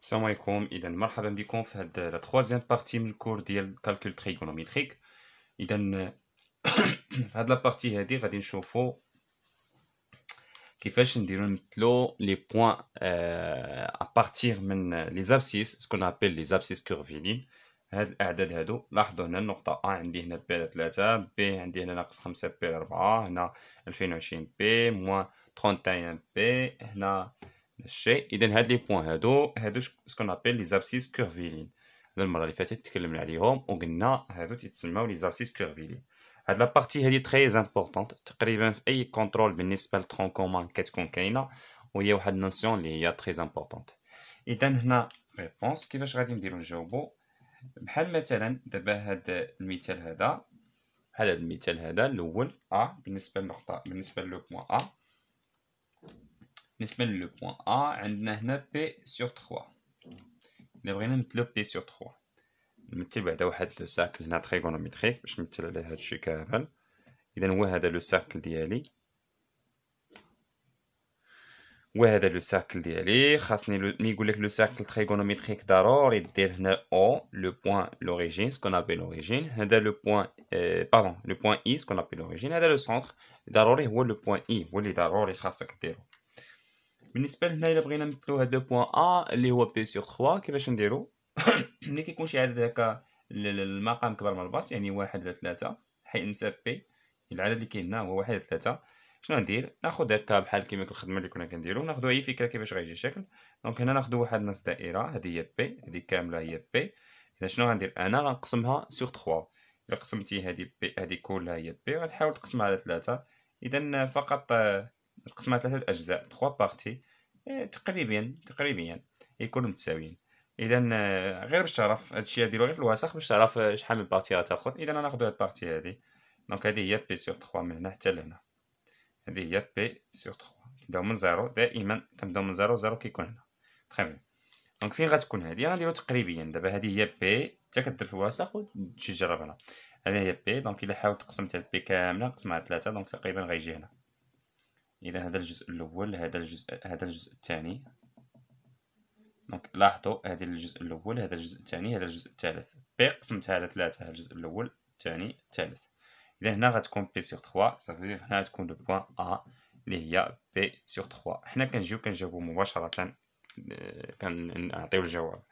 السلام عليكم. اذا مرحبا بكم في هاد لا troisième بارتي من الكور ديال الكالكول تريغونوميتريك. اذا في هاد لا بارتي هادي غادي نشوفوا كيفاش نديرو نمثلو لي بوين ابارتيغ من لي زابسيس سكون ابل لي زابسيس كورفيلين. هاد الاعداد هادو لاحظوا هنا النقطه ا عندي هنا بي على 3، بي عندي هنا ناقص 5 بي على 4، هنا 2020 بي موان 31 بي هنا الشيء. اذا هاد لي بوين هادو سكون ابل لي زابسيس كورفيلين. المره اللي فاتت تكلمنا عليهم وقلنا هادو تيتسموا لي زابسيس كورفيلين. هاد لابارتي هادي تري امبورطونط تقريبا في اي كونترول بالنسبه للترون كومان كتكون كاينه، وهي واحد النوسيون اللي هي تري امبورطونط. اذا هنا ريبونس كيفاش غادي نديرو نجاوبو. بحال مثلا دابا هاد المثال هذا، بحال هاد المثال هذا الاول بالنسبه للنقطه، بالنسبه لو بوين بالنسبه لو بوين عندنا هنا بي سور 3. الا بغينا نمثلو بي سور 3 نمثل بعدا واحد لو ساكل هنا تريغونوميتريك باش نمثل على هادشي كامل. اذا هو هذا لو ساكل ديالي، وهذا لو ساكل ديالي خاصني ملي يقول لك لو ساكل تريغونوميتريك ضروري دير هنا او لو بوين لوريجين سكون ابل لوريجين، هذا لو بوين باردون لو بوين اي سكون ابل لوريجين، هذا لو سونتر ضروري هو لو بوين اي هو اللي ضروري خاصك ديرو. بالنسبه لهنا الا بغينا نمثلو هاد لو بوين ا اللي هو بي سور 3 كيفاش نديرو. ملي كيكون شي عدد هكا المقام كبر من الباص يعني 1 على 3 حيت نساب بي العدد اللي كاين هنا هو 1 على 3. شنو ندير؟ ناخذ هكا بحال كيما الخدمه اللي كنا كنديرو، ناخذوا اي فكره كيفاش غيجي الشكل. دونك هنا ناخذوا واحد نص دائره، هذه هي بي، هذه كامله هي بي. اذا شنو غندير انا؟ غنقسمها سور 3. الا قسمتي هذه بي هذه كلها هي بي غتحاول تقسمها على 3. اذا فقط تقسمها على 3 اجزاء 3 بارتي تقريبا يكونوا متساويين. اذا غير باش تعرف هادشي نديرو غير في الوسط باش تعرف شحال من بارتي غتاخد. اذا انا ناخذ هاد البارتي هادي، دونك هذه هي بي سور 3 من هنا حتى لهنا، هذه هي بي سور 3. كنبداو من زيرو، دائما كنبداو من زيرو، زيرو كيكون هنا. تري بيان. دونك فين غتكون هادي؟ غنديرو تقريبيا. دابا هذه هي بي حتى كدير في الوسط وتمشي تجرب هنا. هذه هي بي، دونك الا حاولت قسمت هاد بي كامله نقسمها على 3 دونك تقريبا غيجي هنا. اذا هذا الجزء الاول، هذا الجزء الثاني. دونك لاحظوا هذا الجزء الاول، هذا الجزء الثاني، هذا الجزء الثالث. بي قسمتها على 3، هذا الجزء الاول الثاني الثالث. اذا هنا غتكون بي سور 3 صافي. هنا غتكون لو بوين ا اللي هي بي سور 3. حنا كنجاوبو مباشره، كنعطيو الجواب.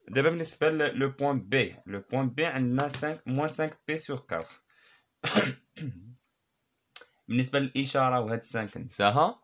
دابا بالنسبه لو بوين بي، لو بوين بي عندنا 5 موان 5 بي سور 4. بالنسبه للاشاره وهاد 5 ننساها.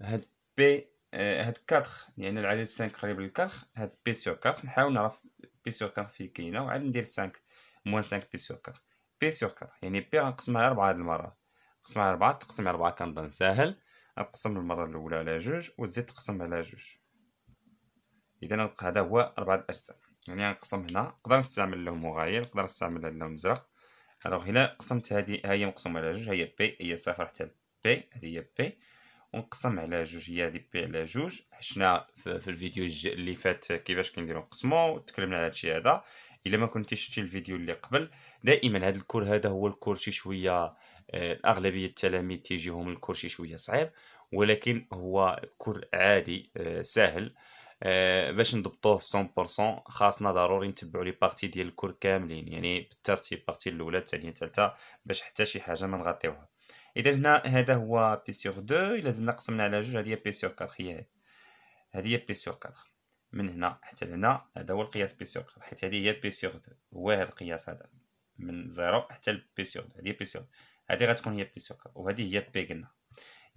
هاد بي هاد 4 يعني العدد 5 قريب ل 4، هاد بي سور 4 نحاول نعرف بي سور 4 فين كاينه وعاد ندير 5 موان 5 بي سور 4. بي سور 4 يعني بي غنقسمها على 4 هاد المره، نقسمها على 4 تقسم على 4 كنظن ساهل. غنقسم المره الاولى على 2 وتزيد تقسم على 2. اذا نلقى هذا هو 4 الاجزاء. يعني غنقسم هنا، نقدر نستعمل اللون مغاير، نقدر نستعمل اللون الازرق. الوغ الا قسمت هذه ها هي مقسومه على 2 هي بي هي صفر حتى بي، هذه هي بي، ونقسم على 2 هي هذه بي على 2. حشنا في الفيديو اللي فات كيفاش كنديرو نقسمو، تكلمنا على هادشي هذا. الا ما كنتيش شفتي الفيديو اللي قبل، دائما هذا الكور هذا هو الكور شي شويه اغلبيه التلاميذ تيجيهم الكور شي شويه صعيب، ولكن هو كور عادي سهل. باش نضبطوه 100% خاصنا ضروري نتبعوا لي بارتي ديال الكور كاملين، يعني بالترتيب البارتي الاولى الثانيه الثالثه باش حتى شي حاجه ما نغطيوها. اذا هنا هذا هو بي سور 2. الا زدنا قسمنا على 2 هذه هي بي سور 4. هذه هي بي سور 4 من هنا حتى لهنا. هذا هو القياس بي سور 4 حيت هذه هي بي سور 2، هو هذا القياس هذا من 0 حتى لبي سور 2. هذه بي سور، هذه غتكون هي بي سور 4 وهذه هي بي قلنا.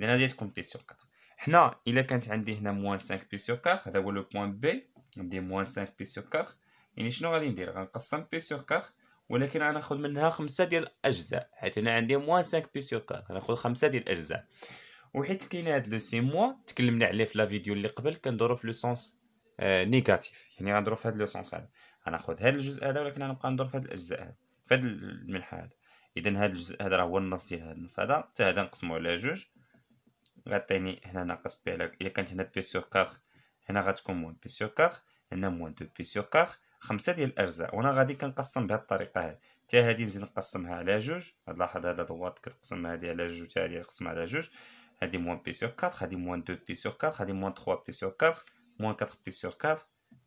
اذا هذه تكون بي سور 4. حنا الا كانت عندي هنا موان 5 بي سور 4 هذا هو لو بوين بي، ندير موان 5 بي سور 4. يعني شنو غادي ندير؟ غنقسم بي سور 4 ولكن غناخذ منها 5 ديال الاجزاء حيت انا عندي موان 5 بي سور 4 غناخذ 5 ديال الاجزاء. وحيت كاين هاد لو سي موا تكلمنا عليه في لا فيديو اللي قبل كندورو في لو سونس نيجاتيف، يعني غندورو في هاد لو سونس هذا. غناخذ هاد الجزء هذا ولكن غنبقى ندور في هاد الاجزاء هاد في هاد المنحى هذا. اذا هاد الجزء هذا راه هو النص ديال هاد النص هذا، حتى هذا نقسمو على 2 غتعطيني هنا ناقص بي على الا كانت هنا بي سور 4 هنا غتكون موان بي سور 4، هنا موان 2 بي سور 4. 5 ديال الاجزاء وانا غادي كنقسم بهذه الطريقه هذه. حتى هذه نزيد نقسمها على 2. لاحظ هذا الضغط كتقسم هذه على 2 حتى هذه نقسمها على 2. هذه موان بي سور 4، هذه موان 2 بي سور 4، هذه موان 3 بي سور 4، موان 4 بي سور 4،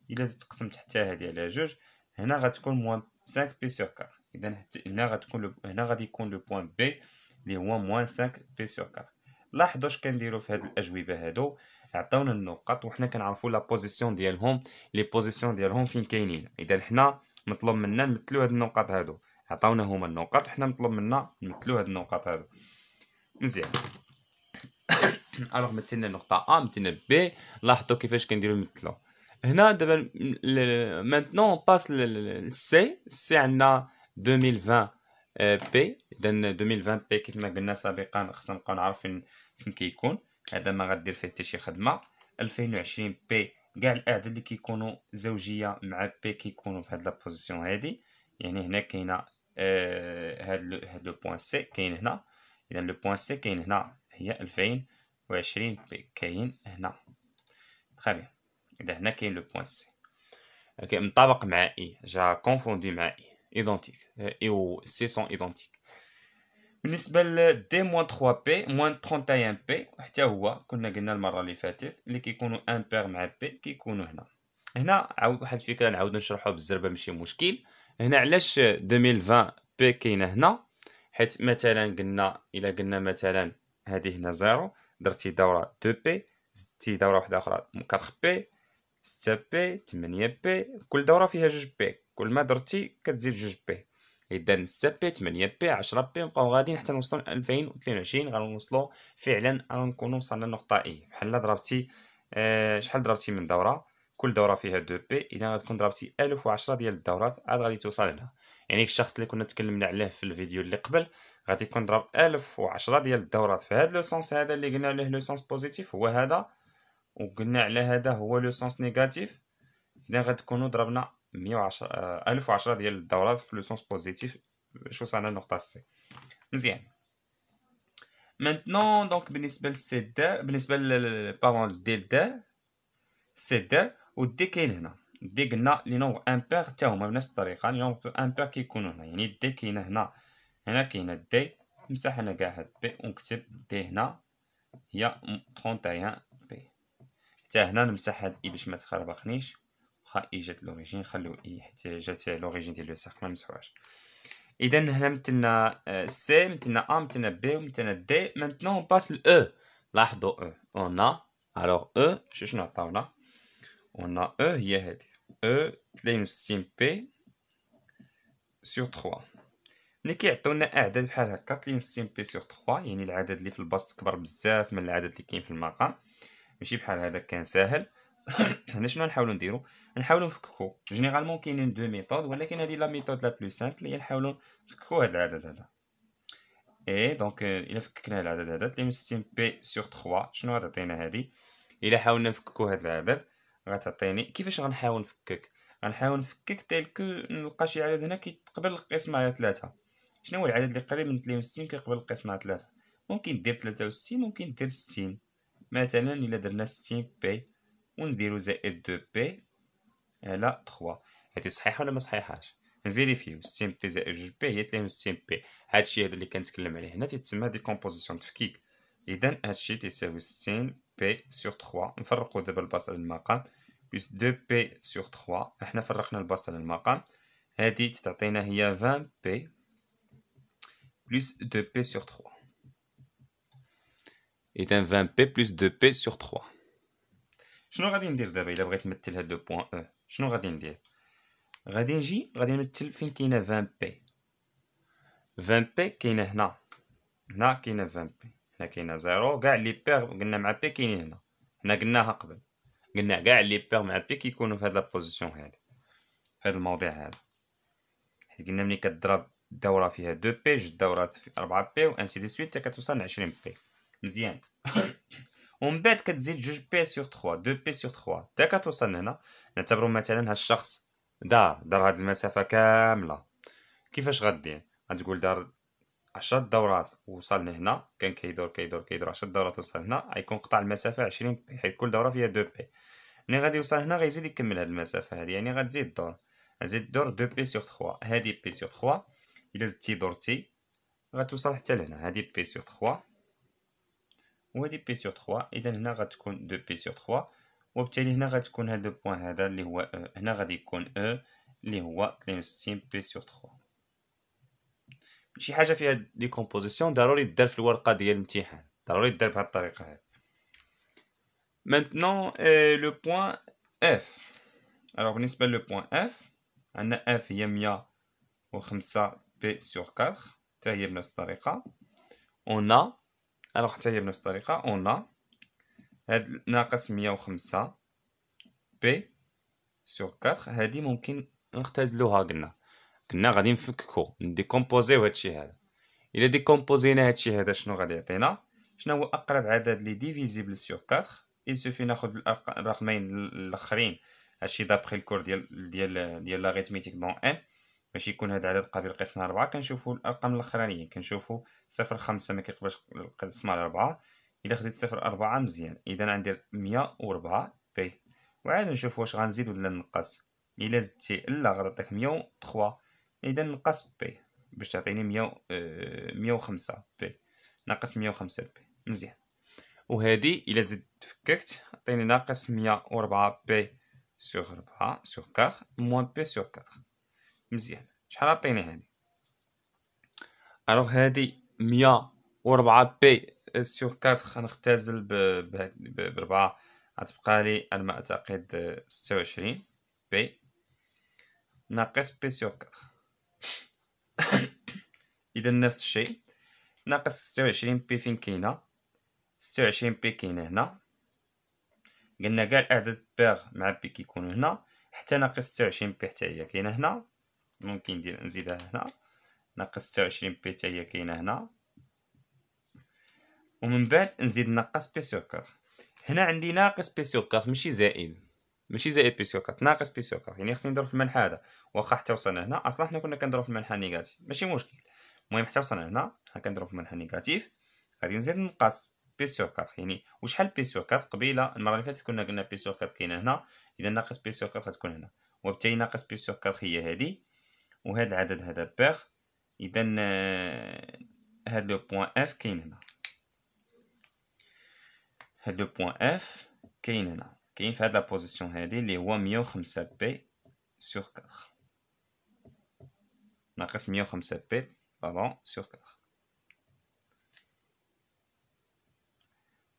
الا زدت قسمت حتى هادي على جوج هنا غتكون موان 5 بي سور 4. اذا هنا غتكون هنا غادي يكون لو بوين بي اللي هو موان 5 بي سور 4. لاحظوا اش كنديروا في هاد الاجوبه هادو، عطاونا النقط وحنا كنعرفوا لا بوزيسيون ديالهم، لي بوزيسيون ديالهم فين كاينين. اذا حنا مطلوب منا نمثلوا هاد النقط هادو، عطاونا هما النقط وحنا مطلوب منا نمثلوا هاد النقط هادو. مزيان. الوغ مثلنا نقطه ا مثلنا بي، لاحظوا كيفاش كنديروا نمثلوا. هنا دابا مانتنون اون باس للسي. السي عندنا 2020 بي. اذا 2020 بي كيف ما قلنا سابقا خصنا نبقاو نعرفوا فين كيكون، هذا ما غدير فيه حتى شي خدمه. 2020 بي كاع الاعداد اللي كيكونوا زوجيه مع بي كيكونوا في هاد لا بوزيسيون هادي، يعني هنا كاينه هاد لو بوين سي كاين هنا. اذا لو بوين سي كاين هنا هي 2020 بي كاين هنا. تري بيان. اذا هنا كاين لو بوين سي اوكي مطابق مع اي، جا كونفوندي مع اي، ايدونتيك اي و سي سون ايدونتيك. بالنسبه ل دي موان 3 بي موان 31 بي حتى هو كنا قلنا المره اللي فاتت اللي كيكونوا امبير مع بي كيكونوا هنا. هنا عاود واحد الفكره نعاودو نشرحوها بالزربه ماشي مشكل. هنا علاش 2020 بي كاينه هنا؟ حيت مثلا قلنا الا قلنا مثلا هذه هنا زيرو، درتي دوره 2 بي، زدتي دوره واحده اخرى 4 بي، 6 بي، 8 بي، كل دوره فيها 2 بي، كل ما درتي كتزيد 2 بي. اذا 6 بي، 8 بي، 10 بي، نبقاو غاديين حتى نوصلوا ل 2022 غنوصلوا فعلا غنكونوا وصلنا للنقطه اي. بحال ضربتي شحال ضربتي من دوره، كل دوره فيها 2 بي، اذا غتكون ضربتي 1010 ديال الدورات عاد غادي توصل هنا. يعني الشخص اللي كنا تكلمنا عليه في الفيديو اللي قبل غادي يكون ضرب 1010 ديال الدورات في هذا لو سونس هذا اللي قلنا عليه لو سونس بوزيتيف هو هذا، وقلنا على هذا هو لو سونس نيجاتيف. اذا غتكونوا ضربنا 110 1010 ديال الدورات في لو سونس بوزيتيف باش وصلنا للنقطه سي. مزيان. مانتنون دونك بالنسبه للسي دار، بالنسبه بارون ديال دار سي دار ودي كاين هنا. دي قلنا لي نومبر امبير حتى هما بنفس الطريقه، لي نومبر امبير كيكونوا هنا، يعني دي كاينه هنا، هنا كاينه دي، نمسح هنا كاع هاد بي ونكتب دي هنا هي 31 بي. حتى هنا نمسح هاد اي باش ما تخربقنيش، واخا اي جات لوريجين خليو اي حيت جات لوريجين ديال لو سيركل ما نمسحوهاش. اذا هنا مثلنا سي، مثلنا ا، مثلنا بي، ومثلنا دي. مانتنون باس ل او. لاحظوا او اون الوغ او شنو عطاونا؟ اون او هي هادي او 63 بي سور 3. ملي كيعطيونا اعداد بحال هكا 63 بي سور 3 يعني العدد اللي في البسط كبر بزاف من العدد اللي كاين في المقام، ماشي بحال هذا كان ساهل. هنا شنو نحاولوا نديرو؟ نحاولوا نفككو. جينيرالمون كاينين دو ميثود، ولكن هذه لا ميثود لا بلو سامبل هي نحاولوا نفككو هذا العدد هذا. اي دونك الا فككنا العدد هذا 63 بي سور 3 شنو غتعطينا هذه؟ الا حاولنا نفككو هذا العدد غتعطيني. كيفاش غنحاول نفكك؟ غنحاول نفكك تالكو نلقى شي عدد هنا كيتقبل القسمه على 3. شنو هو العدد اللي قريب من 63 كيقبل القسمه على 3؟ ممكن دير 63، ممكن دير 60. مثلا الا درنا 60 بي ونديرو زائد 2 بي على 3، هادي صحيحه ولا ما صحيحاش؟ نفيريفيو. 60 بي زائد 2 بي هي 63 بي. هادشي هذا اللي كنتكلم عليه هنا تيتسمى ديكومبوزيسيون تفكيك. اذا هادشي تيساوي 60 بي سور 3. نفرقو دابا الباص على المقام بلس 2 بي سور 3. احنا فرقنا الباص على المقام، هادي تعطينا هي 20 بي بلس 2 بي سور 3. اذا 20 بي بلس 2 بي سور 3. شنو غادي ندير دابا الا بغيت نمثل هاد لو بوين او؟ شنو غادي ندير؟ غادي نجي غادي نمثل فين كاينه 20 بي. 20 بي كاينه هنا، هنا كاينه 20 بي، هنا كاينه زيرو. كاع لي بير قلنا مع بي كاينين هنا، هنا قلناها قبل، قلنا كاع لي بير مع بي كيكونوا في هاد لا بوزيسيون هادي، في هاد الموضوع هذا. حيت قلنا ملي كضرب دوره فيها 2 بي، جوج دورات في 4 بي وانسي دي سويت حتى كتوصل ل 20 بي. مزيان. ومن بعد كتزيد 2 بي سور 3، 2 بي سور 3 حتى كتوصل لهنا. نعتبروا مثلا هاد الشخص دار هاد المسافه كامله. كيفاش غدير؟ غتقول دار 10 دورات ووصل لهنا، كان كيدور 10 دورات وصل هنا، غيكون قطع المسافه 20 بي حيت كل دوره فيها 2 بي. ملي غادي يوصل هنا غيزيد يكمل هاد المسافه هادي، يعني غتزيد دور، غتزيد دور 2 بي سور 3. هادي بي سور 3 الا زدتي دورتي غتوصل حتى لهنا، هادي بي سور 3 وهادي بي سور 3. اذا هنا غتكون 2 بي سور 3 وبالتالي هنا غتكون هاد لو بوان هذا اللي هو او، هنا غادي يكون او اللي هو 62 بي سور 3. شي حاجه فيها ديكومبوزيسيون ضروري دار في الورقه ديال الامتحان، ضروري دار بهاد الطريقه هادي. maintenant le point F. alors بالنسبه لو بوان F عندنا F هي 105 بي سور 4 حتى هي بنفس الطريقه. on a alors حتى هي بنفس الطريقه on a هاد ناقص 105 بي سور 4 هادي ممكن نختزلوها. قلنا غادي نفككو نديكومبوزيو هادشي هذا. الا ديكومبوزينا هادشي هذا شنو غادي يعطينا؟ شنو هو اقرب عدد لي ديفيزيبل سور 4؟ il suffit ناخذ الرقمين الاخرين، هادشي دابخي الكور ديال لاغيتميتيك دون ان باش يكون هذا العدد قابل للقسمة على 4. كنشوفوا الارقام الاخرانيين، كنشوفوا 0.5 ما كيقبلش القسمة على 4. الا خديت 0.4 مزيان، اذا غندير 104 بي. وعاد نشوف واش غنزيد ولا نقص. الا زدتي لا غتعطيك 103، اذا نقص بي باش تعطيني 105 بي ناقص 105 بي مزيان. وهادي الا زدت فككت عطيني ناقص 104 بي سور 4 سور 4 موان بي سور 4 مزيان. شحال عطيني هادي؟ الوغ هادي 104 بي سور 4 غنختزل ب 4 غتبقى لي على ما اعتقد 26 بي ناقص بي سور 4. اذا نفس الشيء ناقص 26 بي فين كاينه؟ 26 بي كاينه هنا. قلنا كاع الاعداد بيغ مع بي كيكونوا هنا، حتى ناقص 26 بي حتى هي كاينه هنا. ممكن نزيدها هنا ناقص 26 بي حتى هي كاينه هنا، ومن بعد نزيد ناقص بي سور 4. هنا عندي ناقص بي سور 4 ماشي زائد، ماشي زائد بي سور 4، ناقص بي سور 4. يعني خصني ندير في المنحى هذا. واخا حتى وصلنا هنا اصلا حنا كنا كنديرو في المنحى نيجاتيف ماشي مشكل. المهم حتى وصلنا هنا حنا كنديرو في المنحى نيجاتيف، غادي نزيد نقص بي سور 4. يعني وشحال بي سور 4؟ قبيله المره اللي فاتت كنا قلنا بي سور 4 كاينه هنا، اذا ناقص بي سور 4 غتكون هنا، وبالتالي ناقص بي سور 4 هي هادي، وهذا العدد هذا بيغ. اذا هاد لو بوين اف كاين هنا، هاد لو بوين اف كاين هنا، كاين في هاد لا بوزيسيون هادي اللي هو 105 بي سور 4 ناقص 105 بي باردون سور 4.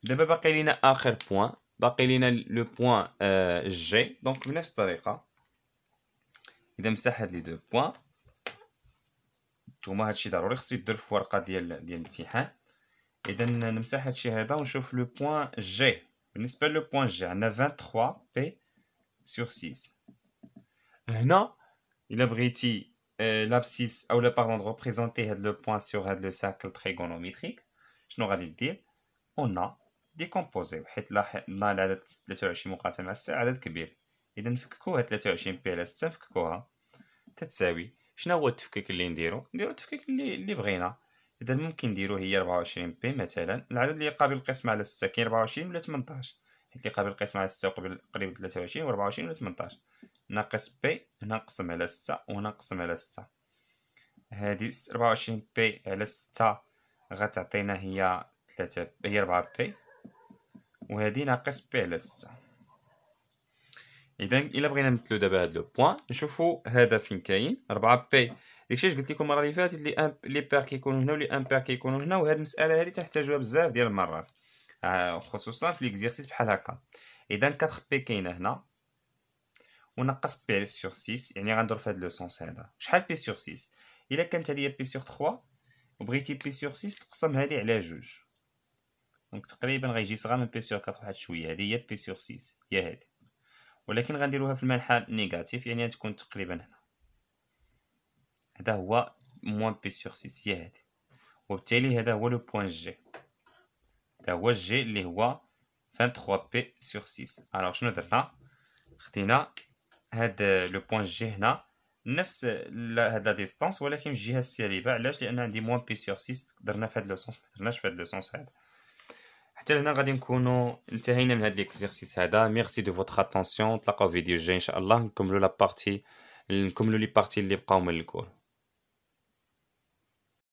دابا باقي لينا اخر بوين، باقي لينا لو بوين جي. دونك بنفس الطريقه اذا مسح هاد لي دو بوين نتوما هادشي ضروري خصو يدير في ورقه ديال الامتحان. اذا نمسح هادشي هذا ونشوف لو بوين جي. بالنسبه لو بوين جي عندنا 23 بي سور 6. هنا الا بغيتي لابسيس او لا باردون ريبريزونتي هاد لو بوين سور هاد لو سيركل تريغونوميتريك، شنو غادي دير؟ اون ديكومبوزيو، حيت لاحظنا العدد 23 مقاتل مع 6 عدد كبير. اذا نفككو هاد 23 بي على 6 نفككوها تتساوي. شنو هو التفكيك اللي نديرو التفكيك اللي بغينا. اذا ممكن نديرو هي 24 بي مثلا. العدد اللي قابل للقسمه على 6 كاين 24 ولا 18، حيت اللي قابل للقسمه على 6 قريب 23 و 24 ولا 18. ناقص بي هنا نقسم على 6 وهنا نقسم على 6. هادي 24 بي على 6 غتعطينا هي 3 هي 4 بي، وهادي ناقص بي على 6. اذا الا بغينا نمثلو دابا هاد لو بوين نشوفو هذا فين كاين 4 بي. داكشي اش قلت لكم المره اللي فاتت لي بير كيكونوا هنا ولي ان بير كيكونوا هنا، وهاد المساله هادي تحتاجوها بزاف ديال المرات خصوصا في ليكزيرسيس بحال هكا. اذا 4 بي كاينه هنا ونقص بي سور 6، يعني غندير في هاد لو سونس هذا. شحال بي سور 6؟ الا كانت هادي بي سور 3 وبغيتي بي سور 6 تقسم هادي على جوج، دونك تقريبا غيجي صغار من بي سور 4 واحد شويه. هادي هي بي سور 6 هي هادي، ولكن غنديروها في المنحى نيجاتيف يعني غتكون تقريبا هنا. هذا هو موان بي سور 6 هي هادي، وبالتالي هذا هو لو بوين جي. هذا هو الجي اللي هو 23 بي سور 6. الوغ شنو درنا؟ خدينا هاد لو بوين جي هنا نفس هاد لا ديستونس ولكن في الجهه السالبه. علاش؟ لان عندي موان بي سور 6 درنا في هاد لو سونس، ما درناش في هاد لو سونس هذا. حتى هنا غادي نكونوا انتهينا من هاد ليكزيرسيس هذا. ميرسي دو فوتر اتونسيون. نتلاقاو في فيديو جاي ان شاء الله نكملوا لا بارتي، نكملوا لي بارتي اللي بقاو من الكور.